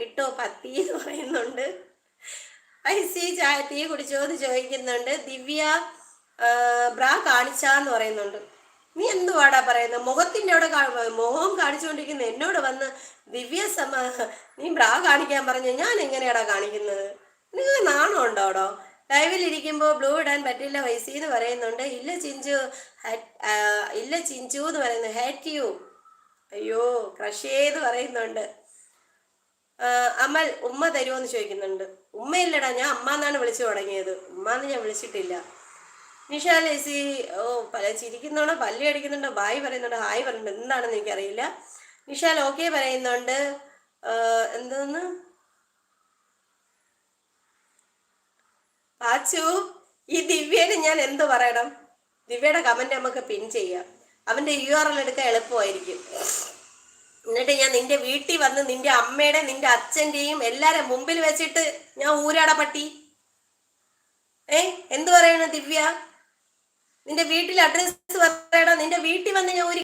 ഇട്ടോ പത്തി എന്ന് പറയുന്നുണ്ട്. ഐസി ചായ ടീ കുടിച്ചോ എന്ന് ചോദിക്കുന്നുണ്ട്. ദിവ്യ ബ്രാ കാണിച്ചാന്ന് പറയുന്നുണ്ട്. നീ എന്തുവാടാ പറയുന്നത്? മുഖത്തിന്റെ അവിടെ മുഖം കാണിച്ചുകൊണ്ടിരിക്കുന്ന എന്നോട് വന്ന് ദിവ്യ നീ ബ്രാ കാണിക്കാൻ പറഞ്ഞു. ഞാൻ എങ്ങനെയാടാ കാണിക്കുന്നത്? നിങ്ങൾ നാണം ഉണ്ടോടോ? ലൈവിൽ ഇരിക്കുമ്പോൾ ബ്ലൂ ഇടാൻ പറ്റില്ല വൈസി എന്ന് പറയുന്നുണ്ട്. ഇല്ല ചിഞ്ചു ഇല്ല ചിഞ്ചു എന്ന് പറയുന്നു. Hat U. അയ്യോ ക്രഷ് ചെയ്ത് പറയുന്നുണ്ട്. അമൽ ഉമ്മ തരുമോ എന്ന് ചോദിക്കുന്നുണ്ട്. ഉമ്മയില്ലടാ, ഞാൻ അമ്മ എന്നാണ് വിളിച്ചു തുടങ്ങിയത്, ഉമ്മാന്ന് ഞാൻ വിളിച്ചിട്ടില്ല. നിഷാൽ എസി പല ചിരിക്കുന്നോണ്ടോ പല്ലി അടിക്കുന്നുണ്ടോ ബായ് പറയുന്നുണ്ടോ ഹായ് പറയുന്നുണ്ട്. എന്താണെന്ന് എനിക്കറിയില്ല. നിഷാൽ ഓക്കെ പറയുന്നുണ്ട്. എന്തോന്ന് പാച്ചു, ഈ ദിവ്യന് ഞാൻ എന്ത് പറയണം? ദിവ്യയുടെ കമന്റ് നമുക്ക് പിൻ ചെയ്യാം. അവന്റെ URL എടുക്കാൻ എളുപ്പമായിരിക്കും. എന്നിട്ട് ഞാൻ നിന്റെ വീട്ടിൽ വന്ന് നിന്റെ അമ്മയുടെ നിന്റെ അച്ഛൻ്റെയും എല്ലാരും മുമ്പിൽ വെച്ചിട്ട് ഞാൻ ഊരാട പട്ടി. എന്തു പറയണ ദിവ്യ? നിന്റെ വീട്ടിൽ അഡ്രസ് പറയണം. നിന്റെ വീട്ടിൽ വന്ന് ഞാൻ